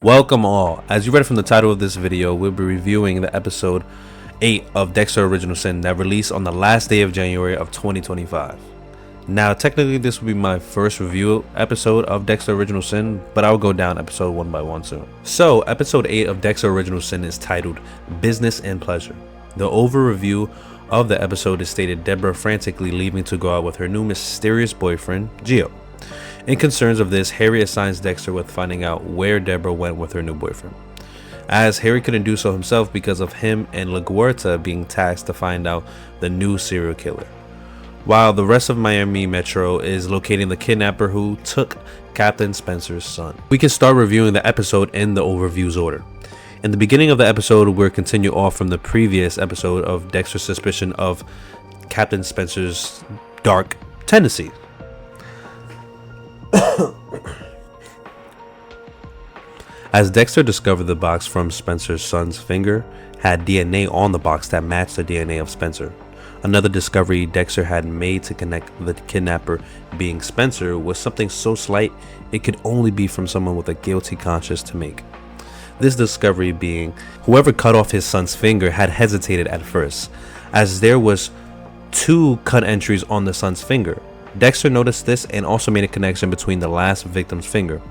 Welcome all. As you read from the title of this video, we'll be reviewing the episode 8 of Dexter Original Sin that released on the last day of January of 2025. Now, technically this will be my first review episode of Dexter Original Sin, but I'll go down episode one by one soon. So, episode 8 of Dexter Original Sin is titled Business and Pleasure. The overview of the episode is stated Deborah frantically leaving to go out with her new mysterious boyfriend, Gio. In concerns of this, Harry assigns Dexter with finding out where Deborah went with her new boyfriend, as Harry couldn't do so himself because of him and LaGuerta being tasked to find out the new serial killer, while the rest of Miami Metro is locating the kidnapper who took Captain Spencer's son. We can start reviewing the episode in the overview's order. In the beginning of the episode, we'll continue off from the previous episode of Dexter's suspicion of Captain Spencer's dark tendencies. As Dexter discovered the box from Spencer's son's finger had DNA on the box that matched the DNA of Spencer. Another discovery Dexter had made to connect the kidnapper being Spencer was something so slight it could only be from someone with a guilty conscience to make. This discovery being whoever cut off his son's finger had hesitated at first, as there was 2 cut entries on the son's finger. Dexter noticed this and also made a connection between the last victim's finger,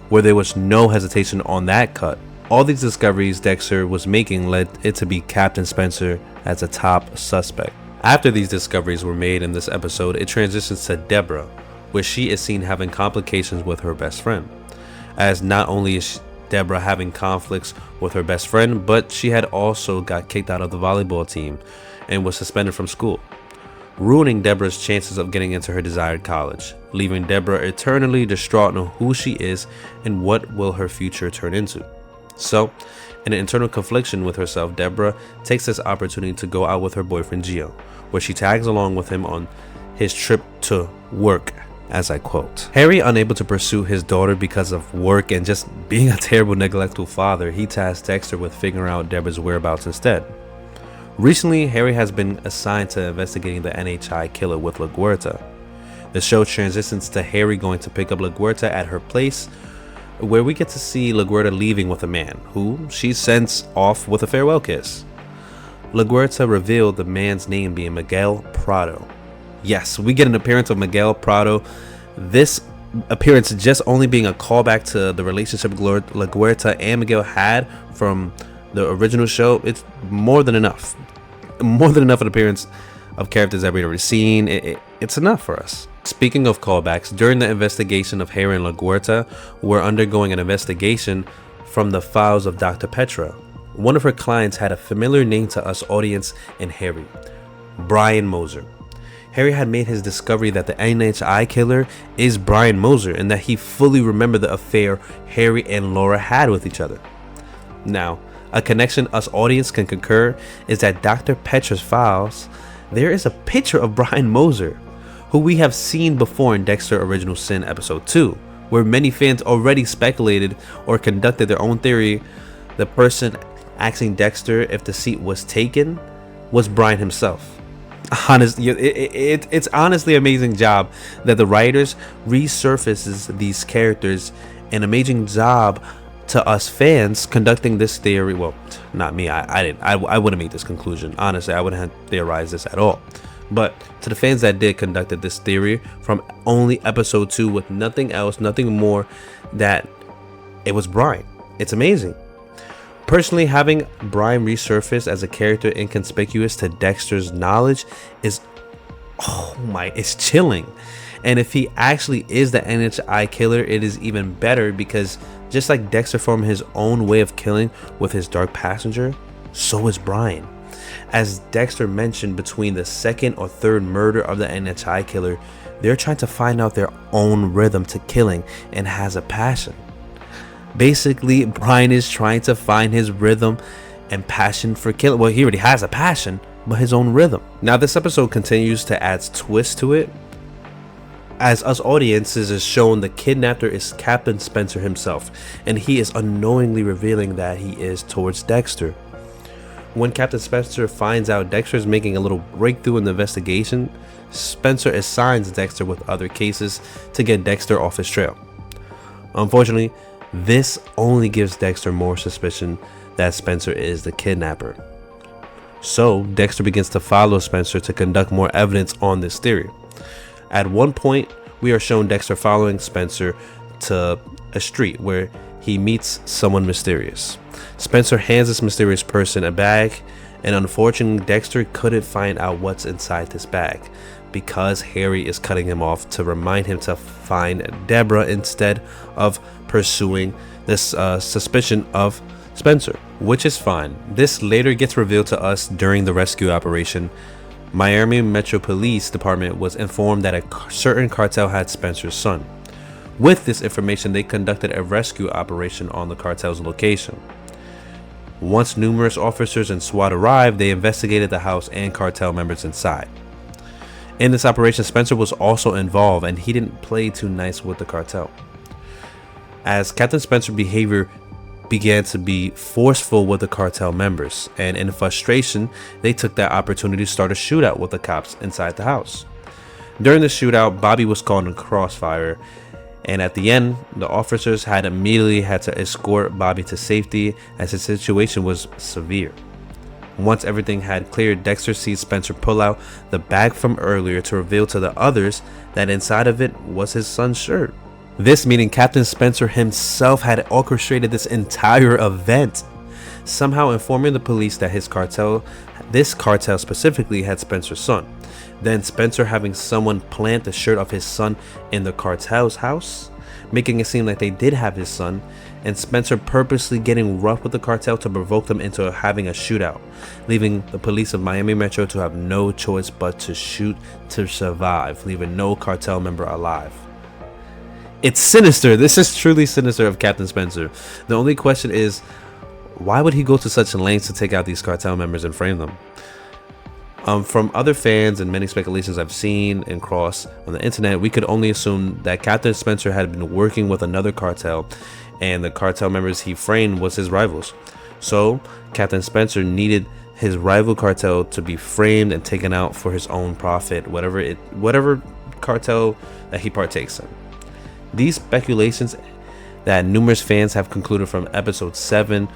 where there was no hesitation on that cut. All these discoveries Dexter was making led it to be Captain Spencer as a top suspect. After these discoveries were made in this episode, it transitions to Deborah, where she is seen having complications with her best friend, as not only is Deborah having conflicts with her best friend, but she had also got kicked out of the volleyball team and was suspended from school, ruining Deborah's chances of getting into her desired college, leaving Deborah eternally distraught on who she is and what will her future turn into. So, in an internal confliction with herself, Deborah takes this opportunity to go out with her boyfriend Gio, where she tags along with him on his trip to work, as I quote. Harry, unable to pursue his daughter because of work and just being a terrible neglectful father, he tasks Dexter with figuring out Deborah's whereabouts instead. Recently, Harry has been assigned to investigating the NHI killer with LaGuerta. The show transitions to Harry going to pick up LaGuerta at her place, where we get to see LaGuerta leaving with a man, who she sends off with a farewell kiss. LaGuerta revealed the man's name being Miguel Prado. Yes, we get an appearance of Miguel Prado. This appearance just only being a callback to the relationship LaGuerta and Miguel had from the original show. It's more than enough. More than enough an appearance of characters that we've already seen. It's enough for us. Speaking of callbacks, during the investigation of Harry and LaGuerta, we're undergoing an investigation from the files of Dr. Petra. One of her clients had a familiar name to us audience and Harry, Brian Moser. Harry had made his discovery that the NHI killer is Brian Moser and that he fully remembered the affair Harry and Laura had with each other. Now, a connection us audience can concur is that Dr. Petra's files, there is a picture of Brian Moser, who we have seen before in Dexter Original Sin episode 2, where many fans already speculated or conducted their own theory the person asking Dexter if the seat was taken was Brian himself. Honestly, it's honestly an amazing job that the writers resurfaces these characters, an amazing job to us fans conducting this theory. Well, not me. I wouldn't make this conclusion. Honestly, I wouldn't have theorized this at all. But to the fans that did conducted this theory from only episode 2 with nothing else, nothing more, that it was Brian. It's amazing. Personally, having Brian resurface as a character inconspicuous to Dexter's knowledge is, it's chilling. And if he actually is the NHI killer, it is even better, because just like Dexter formed his own way of killing with his dark passenger, so is Brian. As Dexter mentioned, between the second or third murder of the NHI killer, they're trying to find out their own rhythm to killing and has a passion. Basically, Brian is trying to find his rhythm and passion for killing. Well, he already has a passion, but his own rhythm. Now, this episode continues to add twists to it, as us audiences is shown the kidnapper is Captain Spencer himself, and he is unknowingly revealing that he is towards Dexter. When Captain Spencer finds out Dexter is making a little breakthrough in the investigation, Spencer assigns Dexter with other cases to get Dexter off his trail. Unfortunately, This only gives Dexter more suspicion that Spencer is the kidnapper. So Dexter begins to follow Spencer to conduct more evidence on this theory. At one point, we are shown Dexter following Spencer to a street where he meets someone mysterious. Spencer hands this mysterious person a bag, and unfortunately Dexter couldn't find out what's inside this bag because Harry is cutting him off to remind him to find Deborah instead of pursuing this suspicion of Spencer, which is fine. This later gets revealed to us during the rescue operation. Miami Metro Police Department was informed that a certain cartel had Spencer's son. With this information, they conducted a rescue operation on the cartel's location. Once numerous officers and SWAT arrived, they investigated the house and cartel members inside. In this operation, Spencer was also involved, and he didn't play too nice with the cartel, as Captain Spencer's behavior began to be forceful with the cartel members, and in frustration, they took that opportunity to start a shootout with the cops inside the house. During the shootout, Bobby was caught in crossfire, and at the end, the officers had immediately had to escort Bobby to safety as his situation was severe. Once everything had cleared, Dexter sees Spencer pull out the bag from earlier to reveal to the others that inside of it was his son's shirt. This meaning Captain Spencer himself had orchestrated this entire event, somehow informing the police that this cartel specifically had Spencer's son. Then Spencer having someone plant the shirt of his son in the cartel's house, making it seem like they did have his son, and Spencer purposely getting rough with the cartel to provoke them into having a shootout, leaving the police of Miami Metro to have no choice but to shoot to survive, leaving no cartel member alive. It's sinister. This is truly sinister of Captain Spencer. The only question is, why would he go to such lengths to take out these cartel members and frame them? From other fans and many speculations I've seen and crossed on the internet, we could only assume that Captain Spencer had been working with another cartel, and the cartel members he framed was his rivals. So Captain Spencer needed his rival cartel to be framed and taken out for his own profit, whatever cartel that he partakes in. These speculations that numerous fans have concluded from episode 7,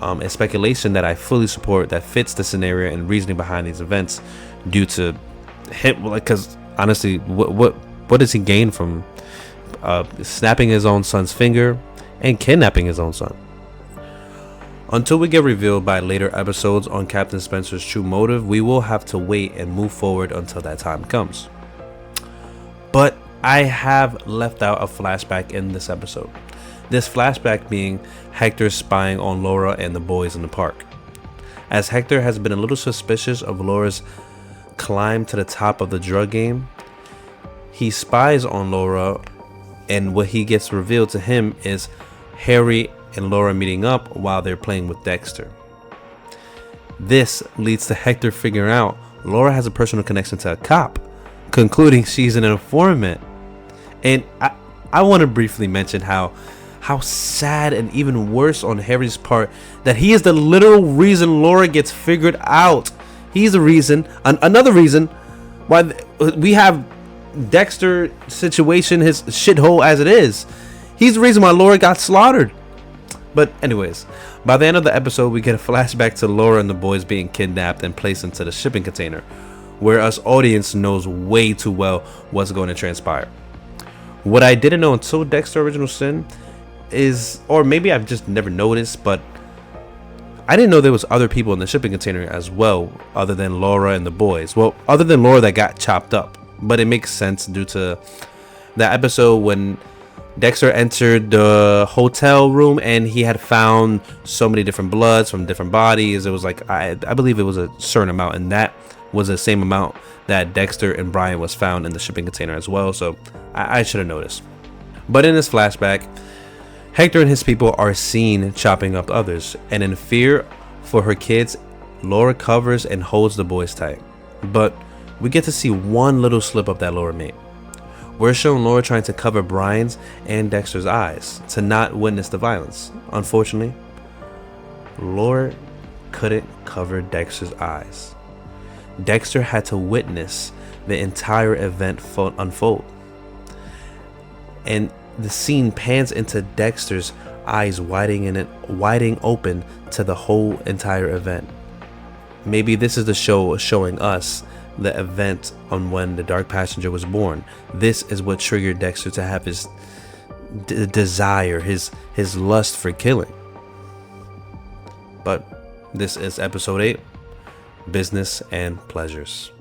a speculation that I fully support, that fits the scenario and reasoning behind these events, due to him, because honestly, what does he gain from snapping his own son's finger and kidnapping his own son? Until we get revealed by later episodes on Captain Spencer's true motive, we will have to wait and move forward until that time comes. But I have left out a flashback in this episode. This flashback being Hector spying on Laura and the boys in the park. As Hector has been a little suspicious of Laura's climb to the top of the drug game, he spies on Laura, and what he gets revealed to him is Harry and Laura meeting up while they're playing with Dexter. This leads to Hector figuring out Laura has a personal connection to a cop, concluding she's an informant. And I want to briefly mention how sad and even worse on Harry's part that he is the literal reason Laura gets figured out. He's the reason, another reason why we have Dexter situation, his shithole as it is. He's the reason why Laura got slaughtered. But anyways, by the end of the episode, we get a flashback to Laura and the boys being kidnapped and placed into the shipping container, where us audience knows way too well what's going to transpire. What I didn't know until Dexter Original Sin is, or maybe I've just never noticed, but I didn't know there was other people in the shipping container as well, other than Laura and the boys. Well, other than Laura that got chopped up, but it makes sense due to that episode when Dexter entered the hotel room and he had found so many different bloods from different bodies. It was like, I believe it was a certain amount, and that was the same amount that Dexter and Brian was found in the shipping container as well. So I should have noticed. But in this flashback, Hector and his people are seen chopping up others, and in fear for her kids, Laura covers and holds the boys tight. But we get to see one little slip up that Laura made. We're shown Laura trying to cover Brian's and Dexter's eyes to not witness the violence. Unfortunately, Laura couldn't cover Dexter's eyes. Dexter had to witness the entire event unfold. And the scene pans into Dexter's eyes widening open to the whole entire event. Maybe this is the show showing us the event on when the Dark Passenger was born. This is what triggered Dexter to have his desire, his lust for killing. But this is episode 8, Business and Pleasures.